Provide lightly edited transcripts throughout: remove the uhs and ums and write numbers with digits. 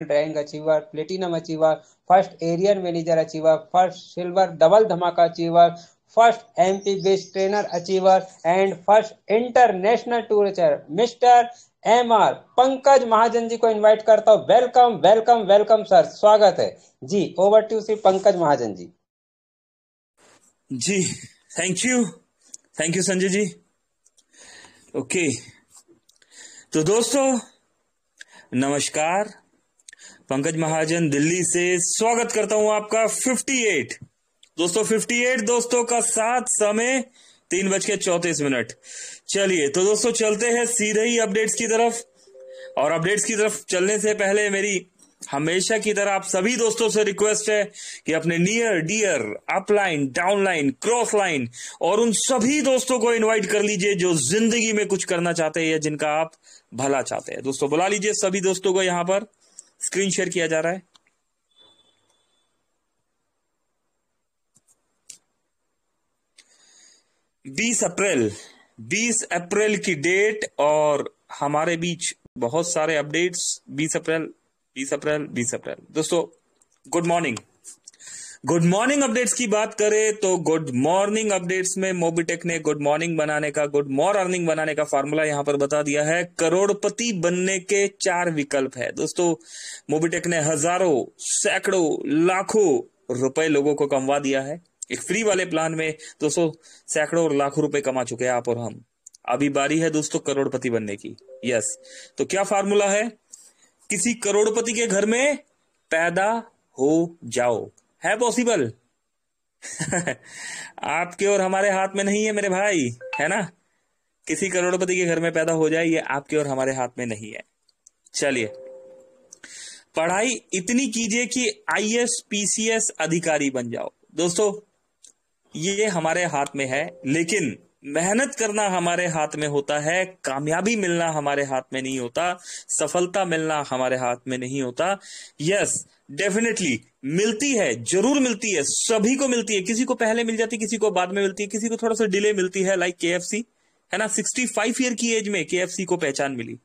Rank achiever, platinum achiever, first area manager achiever, first silver double धमाका achiever, first MP best trainer achiever and first international tour achiever mister MR Pankaj Mahajan ji को invite करता हूं। Welcome welcome welcome sir, स्वागत है जी। Over to Shri Pankaj Mahajan ji. जी thank you Sanjay ji. Okay तो दोस्तों नमस्कार, पंकज महाजन दिल्ली से स्वागत करता हूं आपका 58 दोस्तों 58 दोस्तों का साथ समय 3:34। चलिए तो दोस्तों चलते हैं सीधे ही अपडेट्स की तरफ। और अपडेट्स की तरफ चलने से पहले मेरी हमेशा की तरह आप सभी दोस्तों से रिक्वेस्ट है कि अपने near dear upline downline cross line और उन सभी दोस्तों को इनवाइट कर लीजिए जो जिंदगी में कुछ करना चाहते हैं या जिनका आप भला चाहते हैं। दोस्तों बुला लीजिए सभी दोस्तों को, यहां पर स्क्रीन शेयर किया जा रहा है। बीस अप्रैल की डेट और हमारे बीच बहुत सारे अपडेट्स। 20 अप्रैल दोस्तों गुड मॉर्निंग अपडेट्स की बात करें तो गुड मॉर्निंग अपडेट्स में मोबिटेक ने गुड मॉर्निंग बनाने का, गुड मॉर अर्निंग बनाने का फार्मूला यहां पर बता दिया है। करोड़पति बनने के 4 विकल्प है दोस्तों। मोबिटेक ने हजारों सैकड़ों लाखों रुपए लोगों को कमवा दिया है। एक फ्री वाले प्लान में दोस्तों सैकड़ों और लाखों रुपए कमा चुके हैं आप और हम। अभी बारी है दोस्तों करोड़पति बनने की। यस, तो क्या फार्मूला है? किसी करोड़पति के घर में पैदा हो जाओ। है पॉसिबल? आपके और हमारे हाथ में नहीं है मेरे भाई, है ना। किसी करोड़पति के घर में पैदा हो जाए ये आपके और हमारे हाथ में नहीं है। चलिए, पढ़ाई इतनी कीजिए कि आईएएस पीसीएस अधिकारी बन जाओ। दोस्तों ये हमारे हाथ में है, लेकिन मेहनत करना हमारे हाथ में होता है। कामयाबी मिलना हमारे हाथ में नहीं होता, सफलता मिलना हमारे हाथ में नहीं होता। यस डेफिनेटली मिलती है, जरूर मिलती है, सभी को मिलती है। किसी को पहले मिल जाती है, किसी को बाद में मिलती है, किसी को थोड़ा सा डिले मिलती है। लाइक केएफसी है ना, 65 ईयर की एज में केएफसी को पहचान मिली।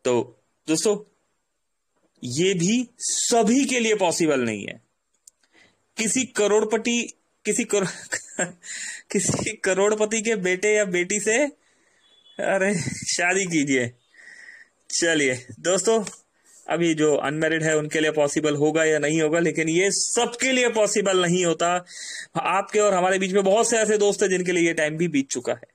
तो दोस्तों ये भी सभी के लिए पॉसिबल नहीं है। किसी करोड़पति किसी करोड़पति के बेटे या बेटी से अरे शादी कीजिए। चलिए दोस्तों, अभी जो अनमैरिड है उनके लिए पॉसिबल होगा या नहीं होगा, लेकिन ये सबके लिए पॉसिबल नहीं होता। आपके और हमारे बीच में बहुत से ऐसे दोस्त हैं जिनके लिए ये टाइम भी बीत चुका है।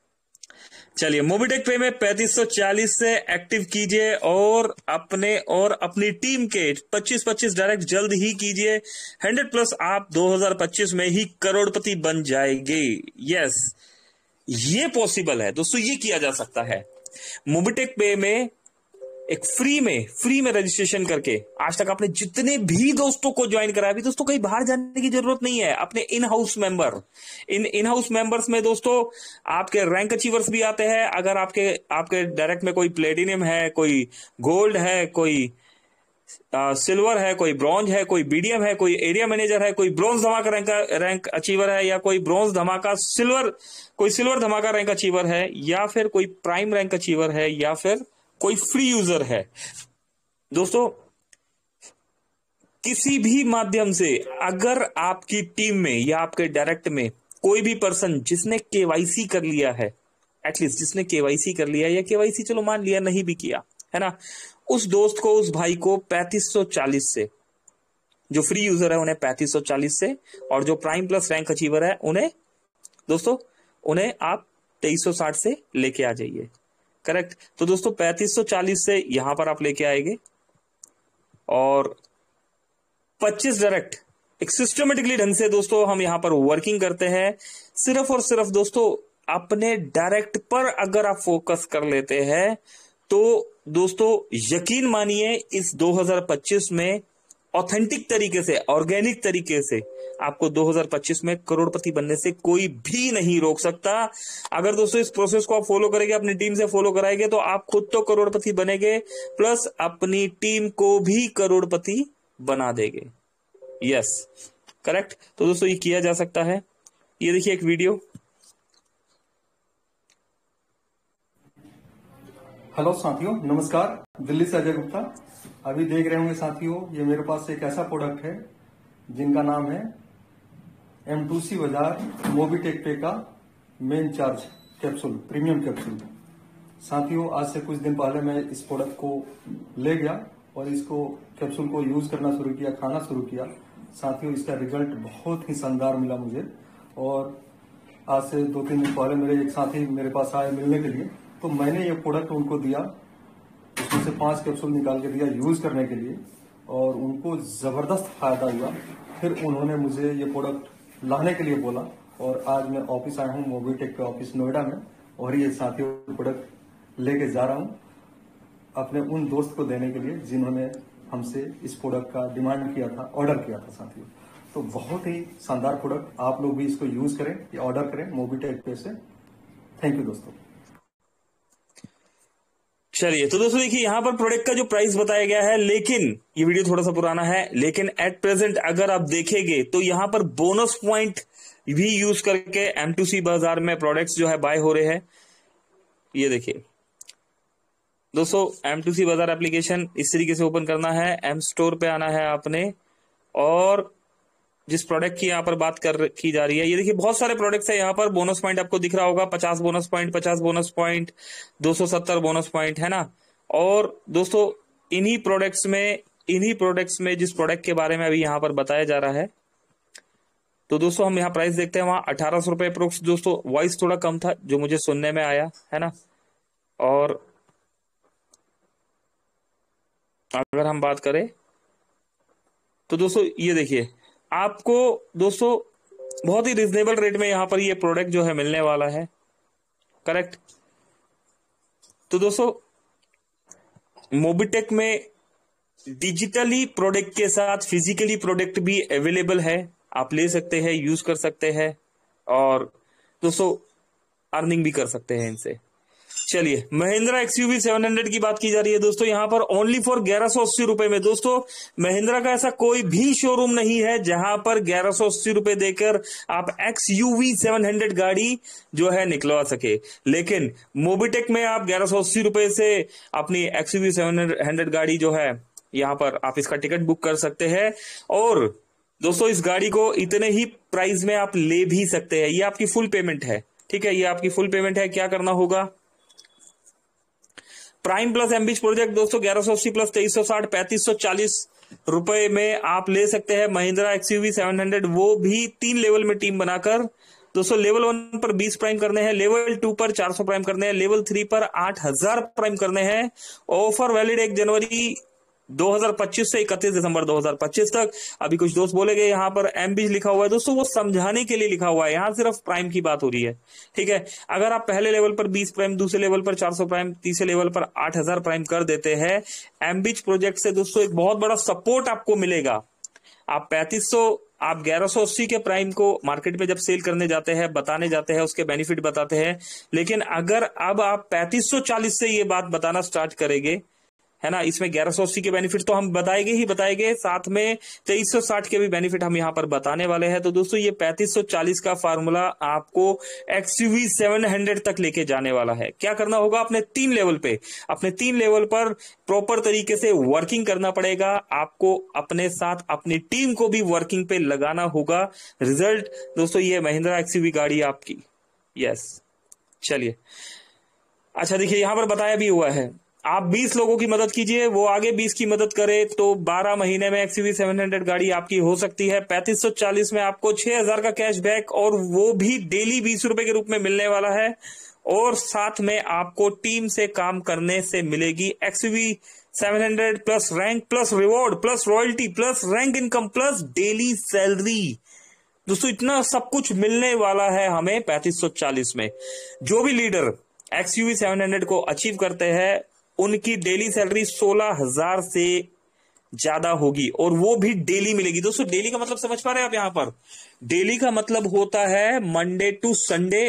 चलिए, मोबिटेक पे में 3540 से एक्टिव कीजिए और अपने और अपनी टीम के 25-25 डायरेक्ट जल्द ही कीजिए। 100+ आप 2025 में ही करोड़पति बन जाएंगे। यस, ये पॉसिबल है दोस्तों, ये किया जा सकता है। मोबिटेक पे में एक फ्री में रजिस्ट्रेशन करके आज तक आपने जितने भी दोस्तों को ज्वाइन कराया, अभी दोस्तों कहीं बाहर जाने की जरूरत नहीं है। अपने इन हाउस मेंबर्स में दोस्तों आपके रैंक अचीवर्स भी आते हैं। अगर आपके डायरेक्ट में कोई प्लेटिनियम है, कोई गोल्ड है, कोई सिल्वर है, कोई ब्रॉन्ज है, कोई बीडीएम है, कोई एरिया मैनेजर है, कोई ब्रॉन्ज धमाका रैंक अचीवर है, या कोई ब्रॉन्ज धमाका सिल्वर धमाका रैंक अचीवर है, या फिर कोई प्राइम रैंक अचीवर है, या फिर कोई फ्री यूजर है। दोस्तों किसी भी माध्यम से अगर आपकी टीम में या आपके डायरेक्ट में कोई भी पर्सन जिसने केवाईसी कर लिया है, एटलीस्ट जिसने केवाईसी कर लिया, या केवाईसी चलो मान लिया नहीं भी किया है ना, उस दोस्त को, उस भाई को 3540 से, जो फ्री यूजर है उन्हें 3540 से, और जो प्राइम प्लस रैंक अचीवर है उन्हें दोस्तों उन्हें आप 2360 से लेके आ जाइए। करेक्ट। तो दोस्तों 3540 से यहां पर आप लेके आएंगे और 25 डायरेक्ट एक सिस्टमेटिकली ढंग से दोस्तों हम यहां पर वर्किंग करते हैं। सिर्फ और सिर्फ दोस्तों अपने डायरेक्ट पर अगर आप फोकस कर लेते हैं तो दोस्तों यकीन मानिए इस 2025 में ऑथेंटिक तरीके से, ऑर्गेनिक तरीके से आपको 2025 में करोड़पति बनने से कोई भी नहीं रोक सकता। अगर दोस्तों इस प्रोसेस को आप फॉलो करेंगे, अपनी टीम से फॉलो कराएंगे, तो आप खुद तो करोड़पति बनेंगे, प्लस अपनी टीम को भी करोड़पति बना देंगे। Yes correct. तो दोस्तों ये किया जा सकता है। ये देखिए एक वीडियो। हेलो साथियों, नमस्कार। दिल्ली से अजय गुप्ता। अभी देख रहे होंगे साथियों, ये मेरे पास एक ऐसा प्रोडक्ट है जिनका नाम है M2C बाजार मोबिटेक पे का main charge capsule, premium capsule. साथियों, आज से कुछ दिन पहले मैं इस प्रोडक्ट को ले गया और इसको कैप्सूल को यूज करना शुरू किया, खाना शुरू किया। साथियों, इसका रिजल्ट बहुत ही शानदार मिला मुझे। और आज से 2-3 दिन पहले मेरे एक साथी मेरे पास आए मिलने के लिए, तो मैंने ये प्रोडक्ट उनको दिया, उसमें से 5 कैप्सूल निकाल के दिया यूज करने के लिए, और उनको जबरदस्त फायदा हुआ। फिर उन्होंने मुझे ये प्रोडक्ट लाने के लिए बोला और आज मैं ऑफिस आया हूँ, मोबिटेक के ऑफिस नोएडा में, और ये साथियों प्रोडक्ट लेके जा रहा हूँ अपने उन दोस्त को देने के लिए जिन्होंने हमसे इस प्रोडक्ट का डिमांड किया था, ऑर्डर किया था साथियों। तो बहुत ही शानदार प्रोडक्ट, आप लोग भी इसको यूज करें या ऑर्डर करें मोबिटेक पे से। थैंक यू दोस्तों। चलिए, तो दोस्तों देखिए यहाँ पर प्रोडक्ट का जो प्राइस बताया गया है, लेकिन ये वीडियो थोड़ा सा पुराना है, लेकिन एट प्रेजेंट अगर आप देखेंगे तो यहाँ पर बोनस पॉइंट भी यूज करके M2C बाजार में प्रोडक्ट्स जो है बाय हो रहे हैं। ये देखिए दोस्तों, M2C बाजार एप्लीकेशन इस तरीके से ओपन करना है, M स्टोर पे आना है आपने, और जिस प्रोडक्ट की यहाँ पर बात की जा रही है, ये देखिए बहुत सारे प्रोडक्ट्स है यहाँ पर। बोनस पॉइंट आपको दिख रहा होगा, 50 bonus point, 50 bonus point, 270 bonus point, है ना। और दोस्तों इन्हीं प्रोडक्ट्स में जिस प्रोडक्ट के बारे में अभी यहाँ पर बताया जा रहा है, तो दोस्तों हम यहाँ प्राइस देखते हैं, वहां 1800 रुपए अप्रोक्स। दोस्तों वॉइस थोड़ा कम था जो मुझे सुनने में आया, है ना। और अगर हम बात करें तो दोस्तों ये देखिए, आपको दोस्तों बहुत ही रिजनेबल रेट में यहां पर ये प्रोडक्ट जो है मिलने वाला है, करेक्ट। तो दोस्तों मोबिटेक में डिजिटली प्रोडक्ट के साथ फिजिकली प्रोडक्ट भी अवेलेबल है, आप ले सकते हैं, यूज कर सकते हैं, और दोस्तों अर्निंग भी कर सकते हैं इनसे। चलिए, महिंद्रा XUV 700 की बात की जा रही है दोस्तों, यहां पर ओनली फॉर 1180 रुपए में। दोस्तों महिंद्रा का ऐसा कोई भी शोरूम नहीं है जहां पर 1180 रुपए देकर आप XUV 700 गाड़ी जो है निकलवा सके, लेकिन मोबिटेक में आप 1180 रुपए से अपनी XUV 700 गाड़ी जो है यहां पर आप इसका टिकट बुक कर सकते हैं। और दोस्तों इस गाड़ी को इतने ही प्राइस में आप ले भी सकते हैं, ये आपकी फुल पेमेंट है, ठीक है, ये आपकी फुल पेमेंट है। क्या करना होगा, प्राइम प्लस एमबीच प्रोजेक्ट दोस्तों 1180 प्लस 2360 3540 रुपए में आप ले सकते हैं महिंद्रा XUV 700, वो भी 3 लेवल में टीम बनाकर। दोस्तों लेवल 1 पर 20 प्राइम करने हैं, लेवल 2 पर 400 प्राइम करने हैं, लेवल 3 पर 8000 प्राइम करने हैं। ऑफर वैलिड 1 जनवरी 2025 से 31 दिसंबर 2025 तक। अभी कुछ दोस्त बोलेंगे यहाँ पर एमबीच लिखा हुआ है, दोस्तों वो समझाने के लिए लिखा हुआ है, यहाँ सिर्फ प्राइम की बात हो रही है, ठीक है। अगर आप पहले लेवल पर 20 प्राइम, दूसरे लेवल पर 400 प्राइम, तीसरे लेवल पर 8000 प्राइम कर देते हैं, एमबीच प्रोजेक्ट से दोस्तों एक बहुत बड़ा सपोर्ट आपको मिलेगा। आप 1180 के प्राइम को मार्केट में जब सेल करने जाते हैं, बताने जाते हैं, उसके बेनिफिट बताते हैं, लेकिन अगर अब आप 3540 से ये बात बताना स्टार्ट करेंगे, है ना, इसमें 1180 के बेनिफिट तो हम बताएंगे, साथ में 2360 के भी बेनिफिट हम यहाँ पर बताने वाले हैं। तो दोस्तों ये 3540 का फार्मूला आपको XUV 700 तक लेके जाने वाला है। क्या करना होगा, अपने 3 लेवल पर प्रॉपर तरीके से वर्किंग करना पड़ेगा आपको, अपने साथ अपनी टीम को भी वर्किंग पे लगाना होगा। रिजल्ट दोस्तों ये महिंद्रा XUV गाड़ी आपकी, यस। चलिए, अच्छा देखिए यहां पर बताया भी हुआ है, आप 20 लोगों की मदद कीजिए, वो आगे 20 की मदद करे, तो 12 महीने में XUV 700 गाड़ी आपकी हो सकती है। 3540 में आपको 6000 का कैशबैक, और वो भी डेली 20 रुपए के रूप में मिलने वाला है, और साथ में आपको टीम से काम करने से मिलेगी XUV 700 plus rank plus reward plus royalty plus rank income plus daily salary. दोस्तों इतना सब कुछ मिलने वाला है हमें 3540 में। जो भी लीडर XUV 700 को अचीव करते हैं उनकी डेली सैलरी 16000 से ज्यादा होगी, और वो भी डेली मिलेगी। दोस्तों डेली का मतलब समझ पा रहे हैं आप, यहां पर डेली का मतलब होता है मंडे टू संडे,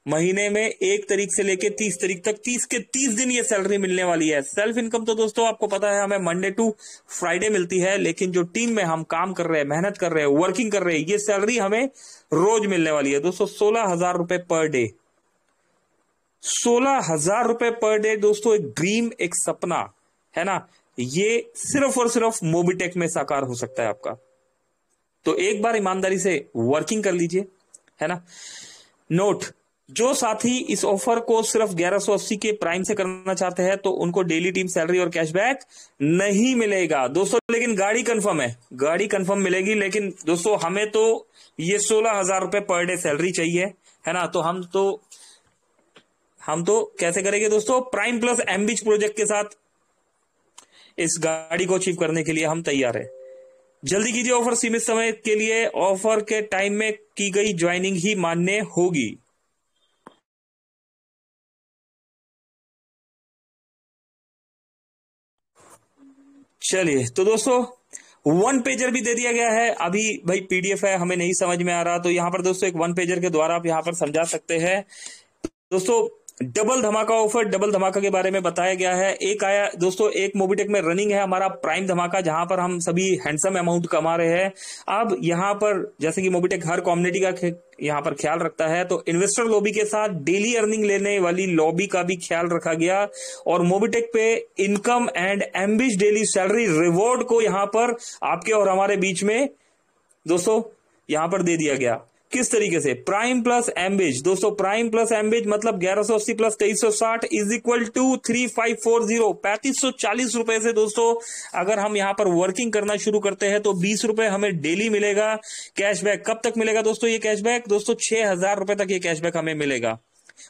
महीने में 1 तारीख से लेके 30 तारीख तक, 30 के 30 दिन ये सैलरी मिलने वाली है। सेल्फ इनकम तो दोस्तों आपको पता है हमें मंडे टू फ्राइडे मिलती है, लेकिन जो टीम में हम काम कर रहे हैं, मेहनत कर रहे हैं, वर्किंग कर रहे हैं, ये सैलरी हमें रोज मिलने वाली है दोस्तों। 16000 रुपए पर डे, 16000 रुपए पर डे दोस्तों, एक ड्रीम, एक सपना है ना। ये सिर्फ और सिर्फ मोबिटेक में साकार हो सकता है आपका। तो एक बार ईमानदारी से वर्किंग कर लीजिए, है ना। नोट, जो साथी इस ऑफर को सिर्फ 1180 के प्राइम से करना चाहते हैं तो उनको डेली टीम सैलरी और कैशबैक नहीं मिलेगा दोस्तों, लेकिन गाड़ी कंफर्म है, गाड़ी कंफर्म मिलेगी। लेकिन दोस्तों हमें तो ये 16,000 रुपए पर डे सैलरी चाहिए, है ना। तो हम तो कैसे करेंगे दोस्तों, प्राइम प्लस एमबीच प्रोजेक्ट के साथ इस गाड़ी को अचीव करने के लिए हम तैयार है। जल्दी कीजिए, ऑफर सीमित समय के लिए, ऑफर के टाइम में की गई ज्वाइनिंग ही मान्य होगी। चलिए, तो दोस्तों 1 पेजर भी दे दिया गया है। अभी भाई पीडीएफ है, हमें नहीं समझ में आ रहा, तो यहां पर दोस्तों एक 1 पेजर के द्वारा आप यहां पर समझा सकते हैं। दोस्तों डबल धमाका ऑफर, डबल धमाका के बारे में बताया गया है। एक आया दोस्तों, एक मोबिटेक में रनिंग है हमारा प्राइम धमाका, जहां पर हम सभी हैंडसम अमाउंट कमा रहे हैं। अब यहां पर जैसे कि मोबिटेक हर कम्युनिटी का यहां पर ख्याल रखता है, तो इन्वेस्टर लॉबी के साथ डेली अर्निंग लेने वाली लॉबी का भी ख्याल रखा गया। और मोबिटेक पे इनकम एंड एम्बिश डेली सैलरी रिवॉर्ड को यहां पर आपके और हमारे बीच में दोस्तों यहां पर दे दिया गया। किस तरीके से, प्राइम प्लस एम्बिज दोस्तों, प्राइम प्लस एम्बिज मतलब 1180 प्लस 2360 इज इक्वल टू 3540, 3540 रुपए से दोस्तों अगर हम यहां पर वर्किंग करना शुरू करते हैं तो 20 रुपए हमें डेली मिलेगा कैशबैक। कब तक मिलेगा दोस्तों ये कैशबैक, दोस्तों 6000 रुपए तक ये कैशबैक हमें मिलेगा।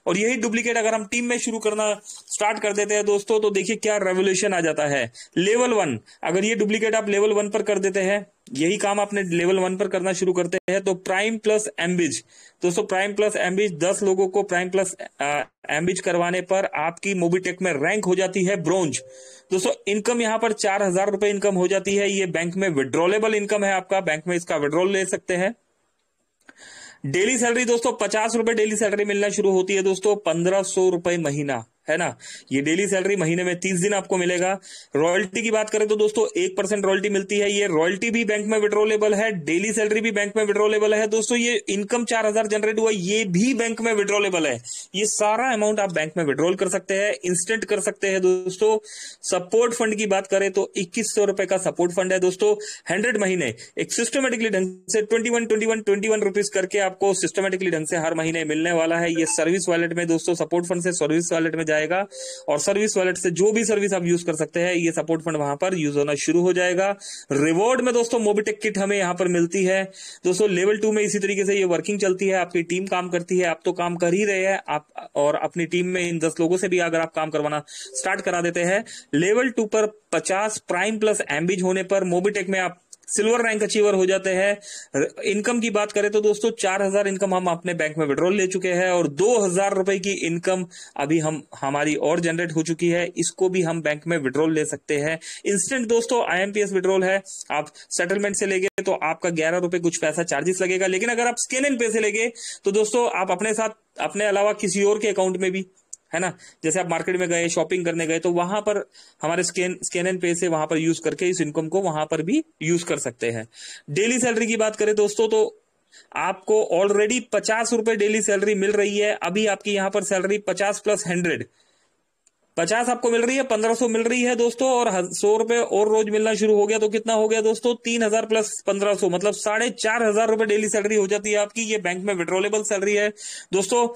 और यही डुप्लीकेट अगर हम टीम में शुरू करना स्टार्ट कर देते हैं दोस्तों, तो देखिए क्या रेवोल्यूशन आ जाता है। लेवल 1, अगर ये डुप्लीकेट आप लेवल 1 पर कर देते हैं, यही काम आपने लेवल 1 पर करना शुरू करते हैं, तो प्राइम प्लस एम्बिज दोस्तों, प्राइम प्लस एम्बिज 10 लोगों को प्राइम प्लस एम्बिज करवाने पर आपकी मोबिटेक में रैंक हो जाती है ब्रोंज। दोस्तों इनकम यहां पर 4000 रुपए इनकम हो जाती है। ये बैंक में विड्रॉलेबल इनकम है आपका, बैंक में इसका विड्रॉल ले सकते हैं। डेली सैलरी दोस्तों 50 रुपए डेली सैलरी मिलना शुरू होती है दोस्तों, 1500 रुपए महीना, है ना। ये डेली सैलरी महीने में 30 दिन आपको मिलेगा। रॉयल्टी की बात करें तो दोस्तों 1% रॉयल्टी मिलती है। ये रॉयल्टी भी बैंक में विड्रॉलेबल है, डेली सैलरी भी बैंक में विड्रॉलेबल है दोस्तों। ये इनकम 4000 जनरेट हुआ, ये भी बैंक में विड्रॉलेबल है। ये सारा अमाउंट आप बैंक में विड्रॉल कर सकते हैं, इंस्टेंट कर सकते हैं दोस्तों। सपोर्ट फंड की बात करें तो 2100 रुपए का सपोर्ट फंड है दोस्तों। 100 महीने एक सिस्टमेटिकली ढंग से 21 रुपीज करके आपको सिस्टमेटिकली ढंग से हर महीने मिलने वाला है। ये सर्विस वॉलेट में दोस्तों, सपोर्ट फंड से सर्विस वॉलेट में जाएगा और सर्विस वॉलेट से जो भी सर्विस आप यूज कर सकते हैं, ये सपोर्ट फंड वहां पर यूज होना शुरू हो जाएगा। रिवॉर्ड में दोस्तों मोबिटेक किट हमें यहां पर मिलती है दोस्तों। लेवल 2 में इसी तरीके से ये वर्किंग चलती है, आपकी टीम काम करती है, आप तो काम कर ही रहे हैं आप, और अपनी टीम में इन 10 लोगों से भी अगर आप काम करवाना स्टार्ट करा देते हैं। लेवल 2 पर 50 प्राइम प्लस एम्बिज होने पर मोबिटेक में आप सिल्वर रैंक अचीवर हो जाते हैं। इनकम की बात करें तो दोस्तों 4000 इनकम हम अपने बैंक में विड्रॉल ले चुके हैं और 2000 रुपए की इनकम अभी हमारी और जनरेट हो चुकी है। इसको भी हम बैंक में विड्रॉल ले सकते हैं। इंस्टेंट दोस्तों IMPS विड्रॉल है। आप सेटलमेंट से लेंगे तो आपका 11 रुपए कुछ पैसा चार्जेस लगेगा, लेकिन अगर आप स्कैन एंड पे से लेंगे तो दोस्तों आप अपने साथ अपने अलावा किसी और के अकाउंट में भी, है ना, जैसे आप मार्केट में गए, शॉपिंग करने गए, तो वहां पर हमारे स्कैन एंड पे से वहां पर यूज करके इस इनकम को वहां पर भी यूज कर सकते हैं। डेली सैलरी की बात करें दोस्तों तो आपको ऑलरेडी 50 रुपए डेली सैलरी मिल रही है। अभी आपकी यहां पर सैलरी 50 प्लस 100 50 आपको मिल रही है, 1500 मिल रही है दोस्तों, और 100 रुपए और रोज मिलना शुरू हो गया तो कितना हो गया दोस्तों, 3000 प्लस 1500 मतलब 4500 रुपए डेली सैलरी हो जाती है आपकी। ये बैंक में विड्रॉलेबल सैलरी है दोस्तों।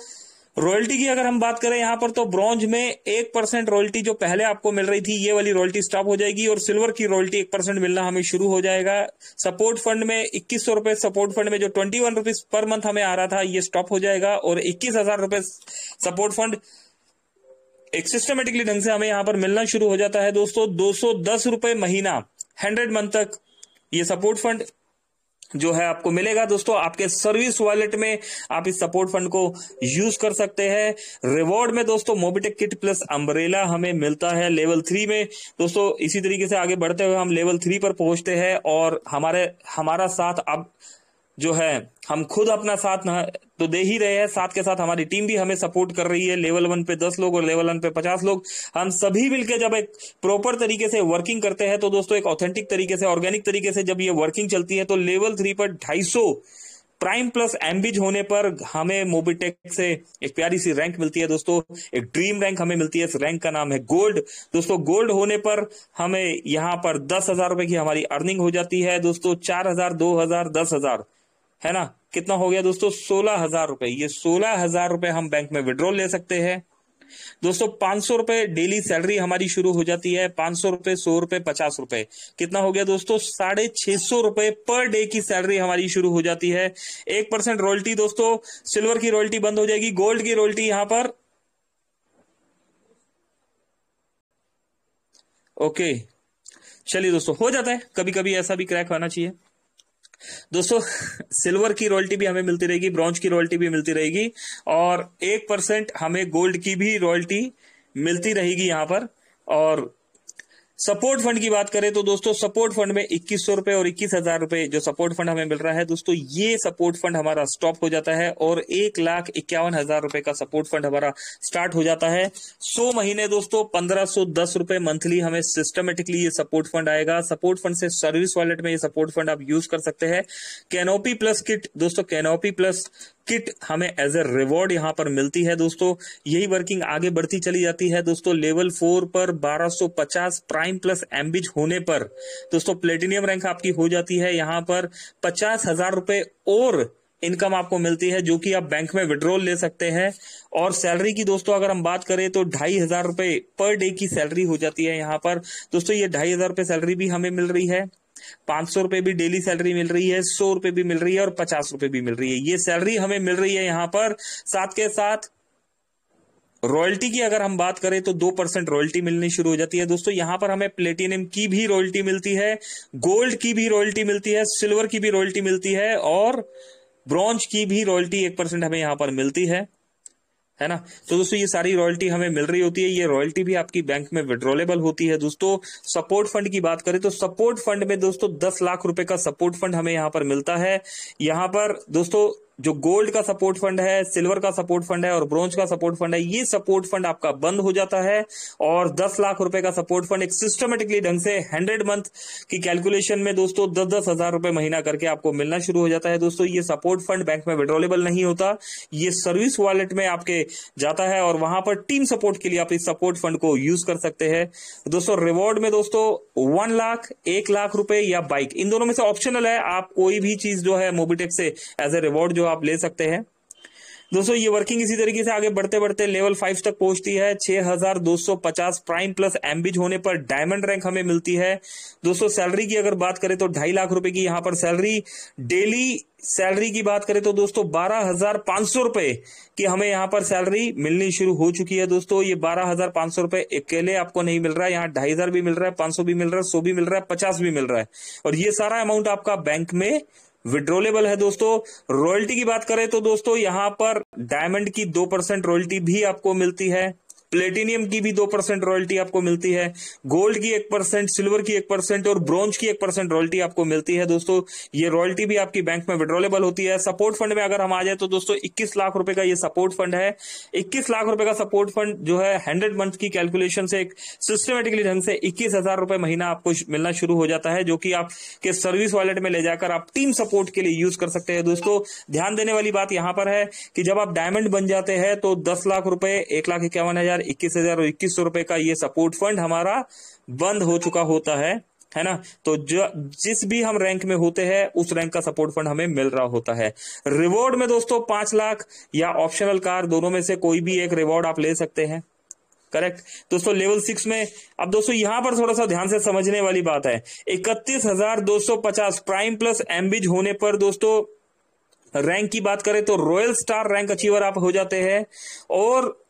रॉयल्टी की अगर हम बात करें यहां पर, तो ब्रॉन्ज में 1% रॉयल्टी जो पहले आपको मिल रही थी, ये वाली रॉयल्टी स्टॉप हो जाएगी और सिल्वर की रॉयल्टी 1% मिलना हमें शुरू हो जाएगा। सपोर्ट फंड में 2100 रुपए, सपोर्ट फंड में जो 21 रुपीज पर मंथ हमें आ रहा था, ये स्टॉप हो जाएगा और 21000 रुपए सपोर्ट फंड एक सिस्टमेटिकली ढंग से हमें यहां पर मिलना शुरू हो जाता है दोस्तों। 210 रुपए महीना 100 मंथ तक ये सपोर्ट फंड जो है आपको मिलेगा दोस्तों। आपके सर्विस वॉलेट में आप इस सपोर्ट फंड को यूज कर सकते हैं। रिवॉर्ड में दोस्तों मोबिटेक किट प्लस अम्ब्रेला हमें मिलता है लेवल 3 में दोस्तों। इसी तरीके से आगे बढ़ते हुए हम लेवल 3 पर पहुंचते हैं और हमारा साथ अब जो है हम खुद अपना साथ तो दे ही रहे हैं, साथ के साथ हमारी टीम भी हमें सपोर्ट कर रही है। लेवल 1 पे 10 लोग और लेवल 1 पे 50 लोग, हम सभी मिलकर जब एक प्रॉपर तरीके से वर्किंग करते हैं तो दोस्तों एक ऑथेंटिक तरीके से, ऑर्गेनिक तरीके से जब ये वर्किंग चलती है तो लेवल 3 पर प्राइम प्लस एम्बिज होने पर हमें मोबिटेक से एक प्यारी सी रैंक मिलती है दोस्तों, एक ड्रीम रैंक हमें मिलती है। इस रैंक का नाम है गोल्ड। दोस्तों गोल्ड होने पर हमें यहां पर 10,000 रुपए की हमारी अर्निंग हो जाती है दोस्तों। 4,000, 2,000, 10,000, है ना, कितना हो गया दोस्तों? 16,000 रुपए। ये 16,000 रुपए हम बैंक में विड्रॉल ले सकते हैं दोस्तों। 500 रुपए डेली सैलरी हमारी शुरू हो जाती है। 500 रुपए, 100 रुपए, 50 रुपए, कितना हो गया दोस्तों? 650 रुपए पर डे की सैलरी हमारी शुरू हो जाती है। 1% रॉयल्टी दोस्तों, सिल्वर की रॉयल्टी बंद हो जाएगी, गोल्ड की रॉयल्टी यहां पर ओके। चलिए दोस्तों, हो जाता है कभी कभी, ऐसा भी क्रैक होना चाहिए दोस्तों। सिल्वर की रॉयल्टी भी हमें मिलती रहेगी, ब्रॉन्ज की रॉयल्टी भी मिलती रहेगी, और 1% हमें गोल्ड की भी रॉयल्टी मिलती रहेगी यहां पर। और सपोर्ट फंड की बात करें तो दोस्तों सपोर्ट फंड में 2,100 रुपए और 21,000 रुपए जो सपोर्ट फंड हमें मिल रहा है दोस्तों, ये सपोर्ट फंड हमारा स्टॉप हो जाता है और 1,51,000 रुपए का सपोर्ट फंड हमारा स्टार्ट हो जाता है। 100 महीने दोस्तों 1,510 रुपए मंथली हमें सिस्टमेटिकली ये सपोर्ट फंड आएगा। सपोर्ट फंड से सर्विस वॉलेट में ये सपोर्ट फंड आप यूज कर सकते हैं। कैनोपी प्लस किट दोस्तों, कैनोपी प्लस किट हमें एज ए रिवॉर्ड यहां पर मिलती है दोस्तों। यही वर्किंग आगे बढ़ती चली जाती है दोस्तों। लेवल 4 पर 1250 प्राइम प्लस एम्बिज होने पर दोस्तों प्लेटिनियम रैंक आपकी हो जाती है। यहां पर 50,000 रुपए और इनकम आपको मिलती है जो कि आप बैंक में विड्रॉल ले सकते हैं। और सैलरी की दोस्तों अगर हम बात करें तो 2,500 रुपए पर डे की सैलरी हो जाती है यहां पर दोस्तों। ये 2,500 रुपए सैलरी भी हमें मिल रही है, 500 रुपए भी डेली सैलरी मिल रही है, 100 रुपए भी मिल रही है और 50 रुपए भी मिल रही है। ये सैलरी हमें मिल रही है यहां पर। साथ के साथ रॉयल्टी की अगर हम बात करें तो 2% रॉयल्टी मिलनी शुरू हो जाती है दोस्तों। यहां पर हमें प्लेटिनियम की भी रॉयल्टी मिलती है, गोल्ड की भी रॉयल्टी मिलती है, सिल्वर की भी रॉयल्टी मिलती है और ब्रॉन्ज की भी रॉयल्टी 1% हमें यहां पर मिलती है ना। तो दोस्तों ये सारी रॉयल्टी हमें मिल रही होती है। ये रॉयल्टी भी आपकी बैंक में विड्रॉलेबल होती है दोस्तों। सपोर्ट फंड की बात करें तो सपोर्ट फंड में दोस्तों 10 लाख रुपए का सपोर्ट फंड हमें यहां पर मिलता है। यहां पर दोस्तों जो गोल्ड का सपोर्ट फंड है, सिल्वर का सपोर्ट फंड है और ब्रॉन्ज का सपोर्ट फंड है, ये सपोर्ट फंड आपका बंद हो जाता है। और 10 लाख रुपए का सपोर्ट फंड एक सिस्टमेटिकली ढंग से 100 मंथ की कैलकुलेशन में दोस्तों 10-10 हजार रुपए महीना करके आपको मिलना शुरू हो जाता है दोस्तों। ये सपोर्ट फंड बैंक में विड्रॉलेबल नहीं होता, ये सर्विस वॉलेट में आपके जाता है और वहां पर टीम सपोर्ट के लिए आप इस सपोर्ट फंड को यूज कर सकते हैं दोस्तों। रिवॉर्ड में दोस्तों 1 लाख, 1 लाख रुपए या बाइक, इन दोनों में से ऑप्शनल है। आप कोई भी चीज जो है मोबिटेक से एज ए रिवॉर्ड जो आप ले सकते हैं दोस्तों। ये वर्किंग इसी तरीके से आगे बढ़ते बढ़ते लेवल 5 तक पहुंचती है। 6,250 प्राइम प्लस एम्बिज होने पर डायमंड रैंक हमें मिलती है दोस्तों। सैलरी की अगर बात करें तो 2.5 लाख रुपए की यहां पर सैलरी, डेली सैलरी की बात करें तो दोस्तों 12,500 रुपए की हमें यहां पर सैलरी मिलनी शुरू हो चुकी है दोस्तों। ये 12,500 रुपए अकेले आपको नहीं मिल रहा है, यहाँ 2,500 भी मिल रहा है, 500 भी मिल रहा है, 100 भी मिल रहा है, 50 भी मिल रहा है और ये सारा अमाउंट आपका बैंक में विड्रॉलेबल है दोस्तों। रॉयल्टी की बात करें तो दोस्तों यहां पर डायमंड की 2% रॉयल्टी भी आपको मिलती है, प्लेटिनियम की भी 2% रॉयल्टी आपको मिलती है, गोल्ड की 1%, सिल्वर की 1% और ब्रॉन्ज की 1% रॉयल्टी आपको मिलती है दोस्तों। ये रॉयल्टी भी आपकी बैंक में विड्रॉलेबल होती है। सपोर्ट फंड में अगर हम आ जाए तो दोस्तों 21 लाख रुपए का ये सपोर्ट फंड है। 21 लाख रुपए का सपोर्ट फंड जो है 100 मंथ की कैलकुलेशन से एक सिस्टमेटिकली ढंग से 21,000 रुपए महीना आपको मिलना शुरू हो जाता है, जो कि आपके सर्विस वॉलेट में ले जाकर आप टीम सपोर्ट के लिए यूज कर सकते हैं दोस्तों। ध्यान देने वाली बात यहां पर है कि जब आप डायमंड बन जाते हैं तो 10 लाख रुपए, 1,51,000, 21,000 और 2,100 रुपए का ये सपोर्ट फंड हमारा बंद हो चुका होता है ना। तो जो जिस भी हम रैंक में होते हैं उस रैंक का सपोर्ट फंड हमें मिल रहा होता है। रिवॉर्ड में दोस्तों 5 लाख या ऑप्शनल कार, दोनों में से कोई भी एक रिवॉर्ड आप ले सकते हैं, करेक्ट दोस्तों। लेवल 6 में अब दोस्तों यहां पर थोड़ा सा ध्यान से समझने वाली बात है। 31,250 प्राइम प्लस एम्बिज होने पर दोस्तों रैंक की बात करें तो रॉयल स्टार रैंक अचीवर आप हो जाते हैं। और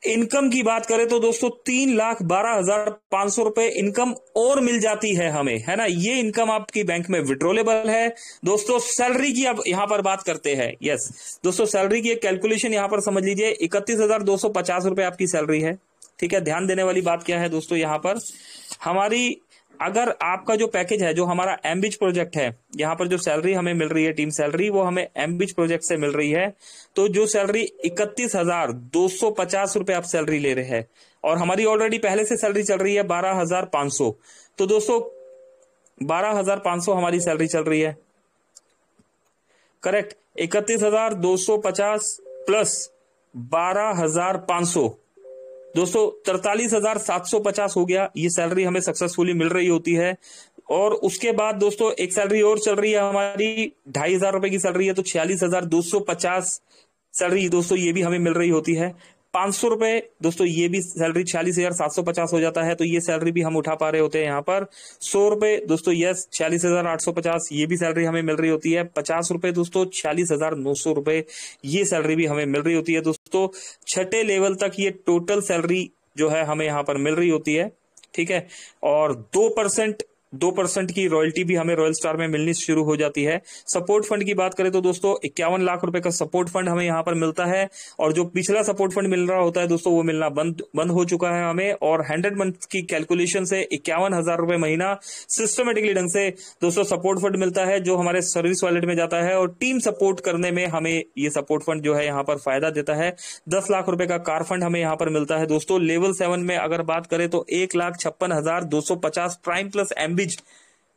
इनकम की बात करें तो दोस्तों 3,12,500 रुपए इनकम और मिल जाती है हमें, है ना। ये इनकम आपकी बैंक में विड्रॉलेबल है दोस्तों। सैलरी की अब यहां पर बात करते हैं। यस दोस्तों, सैलरी की एक कैलकुलेशन यहां पर समझ लीजिए। 31,250 रुपए आपकी सैलरी है, ठीक है। ध्यान देने वाली बात क्या है दोस्तों, यहां पर हमारी अगर आपका जो पैकेज है, जो हमारा एम्बिज प्रोजेक्ट है, यहां पर जो सैलरी हमें मिल रही है टीम सैलरी, वो हमें एम्बिज प्रोजेक्ट से मिल रही है। तो जो सैलरी 31,250 रुपए आप सैलरी ले रहे हैं और हमारी ऑलरेडी पहले से सैलरी चल रही है 12,500। तो दोस्तों 12,500 हमारी सैलरी चल रही है। करेक्ट, 31,250 प्लस 12,500 दोस्तों 43,750 हो गया। ये सैलरी हमें सक्सेसफुली मिल रही होती है। और उसके बाद दोस्तों एक सैलरी और चल रही है हमारी, 2,500 रुपए की सैलरी है, तो 46,250 सैलरी दोस्तों ये भी हमें मिल रही होती है। 500 रुपए दोस्तों ये भी सैलरी 46,750 हो जाता है, तो ये सैलरी भी हम उठा पा रहे होते हैं यहाँ पर। 100 रुपए दोस्तों यस 46,850 ये भी सैलरी हमें मिल रही होती है। 50 रुपए दोस्तों 46,900 रुपए ये सैलरी भी हमें मिल रही होती है दोस्तों। छठे लेवल तक ये टोटल सैलरी जो है हमें यहाँ पर मिल रही होती है, ठीक है। और 2% की रॉयल्टी भी हमें रॉयल स्टार में मिलनी शुरू हो जाती है। सपोर्ट फंड की बात करें तो दोस्तों 51 लाख रुपए का सपोर्ट फंड हमें यहाँ पर मिलता है। और जो पिछला सपोर्ट फंड मिल रहा होता है दोस्तों वो मिलना बंद हो चुका है हमें। और 100 मंथ की कैलकुलेशन से 51,000 रुपए महीना सिस्टमेटिकली ढंग से दोस्तों सपोर्ट फंड मिलता है, जो हमारे सर्विस वॉलेट में जाता है। और टीम सपोर्ट करने में हमें ये सपोर्ट फंड जो है यहाँ पर फायदा देता है। 10 लाख रुपए का कार फंड हमें यहाँ पर मिलता है दोस्तों। लेवल 7 में अगर बात करें तो 1,56,250 प्राइम प्लस एम्बिज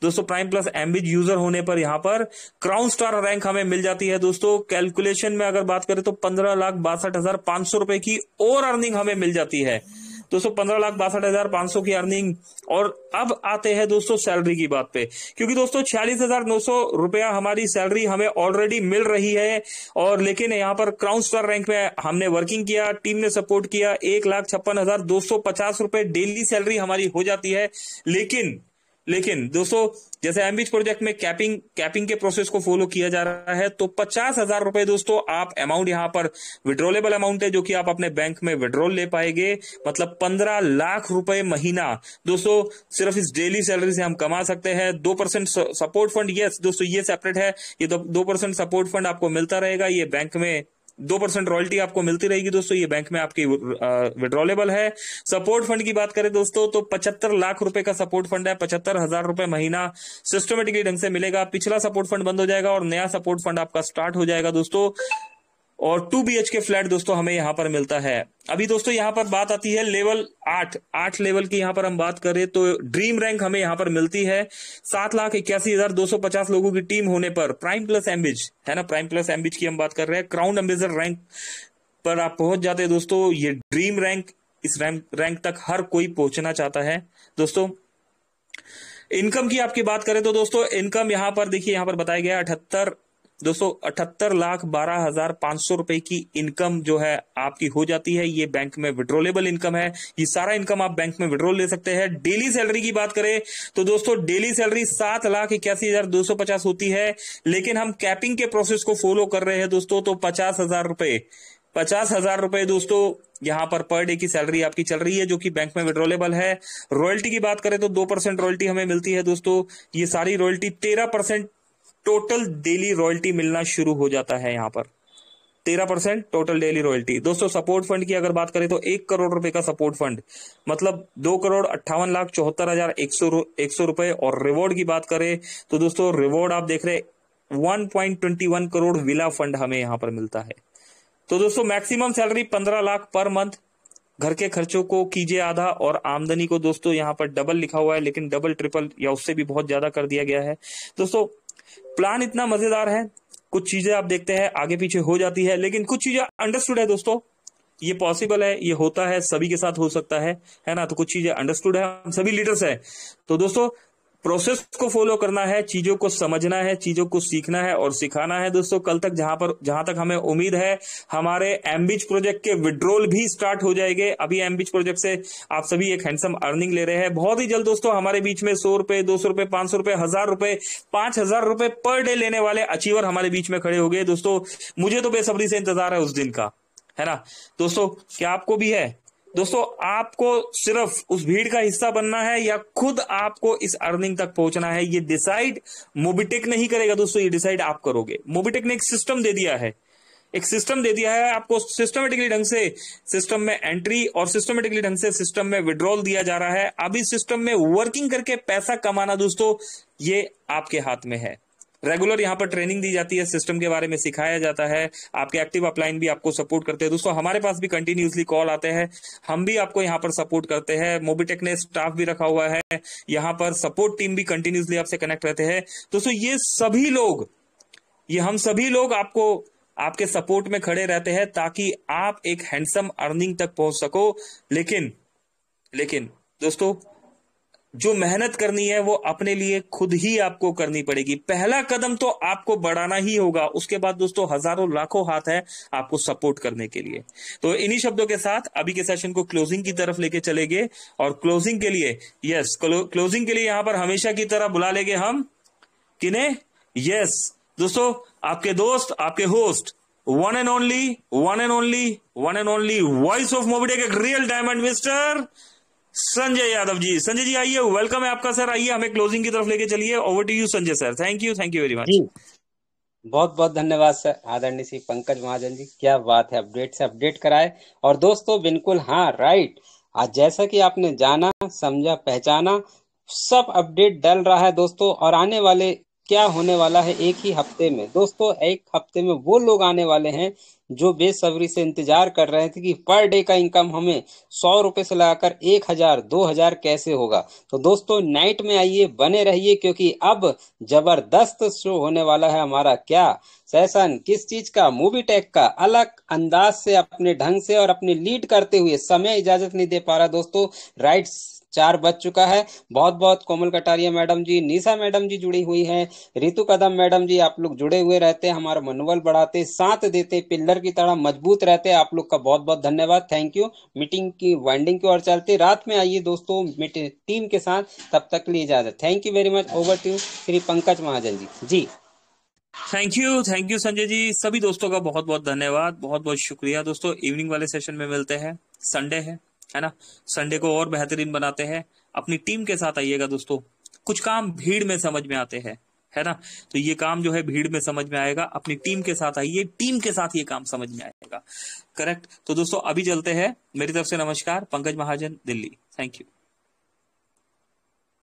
दोस्तों, प्राइम प्लस एम्बिज यूजर होने पर यहाँ पर क्राउन स्टार रैंक हमें मिल जाती है दोस्तों। कैलकुलेशन में अगर बात करें तो 15,62,500 रुपए की और अर्निंग हमें मिल जाती है दोस्तों, 15,62,500 की अर्निंग। और अब आते हैं दोस्तों सैलरी की बात पे, क्योंकि दोस्तों 46,900 रुपया हमारी सैलरी हमें ऑलरेडी मिल रही है। और लेकिन यहाँ पर क्राउन स्टार रैंक में हमने वर्किंग किया, टीम ने सपोर्ट किया, 1,56,250 रुपए डेली सैलरी हमारी हो जाती है। लेकिन दोस्तों जैसे एम्बिज प्रोजेक्ट में कैपिंग के प्रोसेस को फॉलो किया जा रहा है, तो 50,000 रुपए दोस्तों आप अमाउंट यहाँ पर विड्रॉलेबल अमाउंट है, जो कि आप अपने बैंक में विड्रॉल ले पाएंगे। मतलब 15 लाख रुपए महीना दोस्तों सिर्फ इस डेली सैलरी से हम कमा सकते हैं। 2% सपोर्ट फंड, यस दोस्तों ये सेपरेट है, ये 2% सपोर्ट फंड आपको मिलता रहेगा। ये बैंक में 2% रॉयल्टी आपको मिलती रहेगी दोस्तों, ये बैंक में आपकी विड्रॉलेबल है। सपोर्ट फंड की बात करें दोस्तों तो 75 लाख रुपए का सपोर्ट फंड है, 75,000 रुपए महीना सिस्टमेटिकली ढंग से मिलेगा। पिछला सपोर्ट फंड बंद हो जाएगा और नया सपोर्ट फंड आपका स्टार्ट हो जाएगा दोस्तों। और 2 BHK फ्लैट दोस्तों हमें यहां पर मिलता है। अभी दोस्तों यहां पर बात आती है लेवल 8 लेवल की। यहां पर हम बात करें तो ड्रीम रैंक हमें यहां पर मिलती है। 7,81,250 लोगों की टीम होने पर प्राइम प्लस एम्बिज है ना, प्राइम प्लस एम्बिज की हम बात कर रहे हैं। क्राउन एम्बेसडर रैंक पर आप पहुंच जाते हैं दोस्तों। ये ड्रीम रैंक, इस रैंक तक हर कोई पहुंचना चाहता है दोस्तों। इनकम की आपकी बात करें तो दोस्तों इनकम यहां पर देखिए, यहां पर बताया गया 78,12,500 रुपए की इनकम जो है आपकी हो जाती है। ये बैंक में विड्रॉलेबल इनकम है, ये सारा इनकम आप बैंक में विड्रॉल ले सकते हैं। डेली सैलरी की बात करें तो दोस्तों डेली सैलरी 7,81,250 होती है, लेकिन हम कैपिंग के प्रोसेस को फॉलो कर रहे हैं दोस्तों, तो 50,000 रुपए दोस्तों यहां पर डे की सैलरी आपकी चल रही है, जो कि बैंक में विड्रॉलेबल है। रॉयल्टी की बात करें तो 2% रॉयल्टी हमें मिलती है दोस्तों। ये सारी रॉयल्टी 13% टोटल डेली रॉयल्टी मिलना शुरू हो जाता है यहाँ पर, 13% टोटल डेली रॉयल्टी दोस्तों। सपोर्ट फंड की अगर बात करें तो 1 करोड़ रुपए का सपोर्ट फंड मतलब 2,58,74,100 रुपए। और रिवॉर्ड की बात करें तो दोस्तों रिवॉर्ड आप देख रहे 1.21 करोड़ विला फंड हमें यहाँ पर मिलता है। तो दोस्तों maximum salary 15 lakh per month. घर के खर्चों को कीजिए आधा और आमदनी को दोस्तों यहाँ पर डबल लिखा हुआ है, लेकिन डबल ट्रिपल या उससे भी बहुत ज्यादा कर दिया गया है दोस्तों। प्लान इतना मजेदार है, कुछ चीजें आप देखते हैं आगे पीछे हो जाती है, लेकिन कुछ चीजें अंडरस्टूड है दोस्तों। ये पॉसिबल है, ये होता है, सभी के साथ हो सकता है ना। तो कुछ चीजें अंडरस्टूड है, हम सभी लीडर्स है। तो दोस्तों प्रोसेस को फॉलो करना है, चीजों को समझना है, चीजों को सीखना है और सिखाना है दोस्तों। कल तक जहां तक हमें उम्मीद है हमारे एम्बिज प्रोजेक्ट के विड्रॉल भी स्टार्ट हो जाएंगे। अभी एम्बिज प्रोजेक्ट से आप सभी एक हैंडसम अर्निंग ले रहे हैं। बहुत ही जल्द दोस्तों हमारे बीच में 100 रुपए, 200 रुपए, 500 रुपए, 1000 रुपए, 5,000 रुपए पर डे लेने वाले अचीवर हमारे बीच में खड़े हो गए दोस्तों। मुझे तो बेसब्री से इंतजार है उस दिन का, है ना दोस्तों। क्या आपको भी है दोस्तों? आपको सिर्फ उस भीड़ का हिस्सा बनना है या खुद आपको इस अर्निंग तक पहुंचना है, ये डिसाइड मोबिटेक नहीं करेगा दोस्तों, ये डिसाइड आप करोगे। मोबिटेक ने एक सिस्टम दे दिया है, आपको सिस्टमेटिकली ढंग से सिस्टम में एंट्री और सिस्टमेटिकली ढंग से सिस्टम में विड्रॉल दिया जा रहा है। अभी सिस्टम में वर्किंग करके पैसा कमाना दोस्तों ये आपके हाथ में है। रेगुलर यहाँ पर ट्रेनिंग दी जाती है, सिस्टम के बारे में सिखाया जाता है, आपके एक्टिव अपलाइन भी आपको सपोर्ट करते हैं दोस्तों। हमारे पास भी कंटिन्यूसली कॉल आते हैं, हम भी आपको यहाँ पर सपोर्ट करते हैं। मोबिटेक ने स्टाफ भी रखा हुआ है, यहाँ पर सपोर्ट टीम भी कंटिन्यूसली आपसे कनेक्ट रहते हैं दोस्तों। ये सभी लोग ये हम सभी लोग आपको आपके सपोर्ट में खड़े रहते हैं ताकि आप एक हैंडसम अर्निंग तक पहुंच सको। लेकिन दोस्तों, जो मेहनत करनी है वो अपने लिए खुद ही आपको करनी पड़ेगी। पहला कदम तो आपको बढ़ाना ही होगा, उसके बाद दोस्तों हजारों लाखों हाथ है आपको सपोर्ट करने के लिए। तो इन्हीं शब्दों के साथ अभी के सेशन को क्लोजिंग की तरफ लेके चलेंगे। और क्लोजिंग के लिए क्लोजिंग के लिए यहां पर हमेशा की तरह बुला लेंगे हम किन्हें? यस दोस्तों, आपके दोस्त, आपके host, one and only voice of Mobitech, एक real diamond mister Sanjay Yadav ji. Sanjay ji आइए, वेलकम है आपका सर। आइए हमें क्लोजिंग की तरफ लेके चलिए। Over to you Sanjay sir. Thank you very much. जी बहुत बहुत धन्यवाद सर, आदरणीय श्री पंकज महाजन जी। क्या बात है, अपडेट से अपडेट कराए। और दोस्तों बिल्कुल हाँ राइट, आज जैसा कि आपने जाना, समझा, पहचाना, सब अपडेट डल रहा है दोस्तों। और आने वाले क्या होने वाला है एक ही हफ्ते में दोस्तों, एक हफ्ते में वो लोग आने वाले हैं जो बेसब्री से इंतजार कर रहे थे कि पर डे का इनकम हमें 100 रुपए से लगाकर 1000 2000 कैसे होगा। तो दोस्तों नाइट में आइए, बने रहिए, क्योंकि अब जबरदस्त शो होने वाला है हमारा। क्या सेशन, किस चीज का? मूवी टेक का, अलग अंदाज से, अपने ढंग से और अपनी लीड करते हुए। समय इजाजत नहीं दे पा रहा दोस्तों, राइट 4 बज चुका है। बहुत बहुत कोमल कटारिया मैडम जी, निशा मैडम जी जुड़ी हुई हैं, रितु कदम मैडम जी, आप लोग जुड़े हुए रहते, हमारा मनोबल बढ़ाते, साथ देते, पिल्लर की तरह मजबूत रहते। आप लोग का बहुत बहुत धन्यवाद, थैंक यू। मीटिंग की वाइंडिंग की ओर चलते, रात में आइए दोस्तों टीम के साथ। तब तक के लिए इजाजत, thank you very much. Over to Shri Pankaj Mahajan ji. जी थैंक यू संजय जी। सभी दोस्तों का बहुत बहुत धन्यवाद, बहुत बहुत शुक्रिया। दोस्तों इवनिंग वाले सेशन में मिलते हैं, संडे है ना, संडे को और बेहतरीन बनाते हैं। अपनी टीम के साथ आइएगा दोस्तों। कुछ काम भीड़ में समझ में आते हैं, है ना, तो ये काम जो है भीड़ में समझ में आएगा। अपनी टीम के साथ आइए, टीम के साथ ये काम समझ में आएगा। करेक्ट। तो दोस्तों अभी चलते हैं, मेरी तरफ से नमस्कार, पंकज महाजन, दिल्ली। Thank you.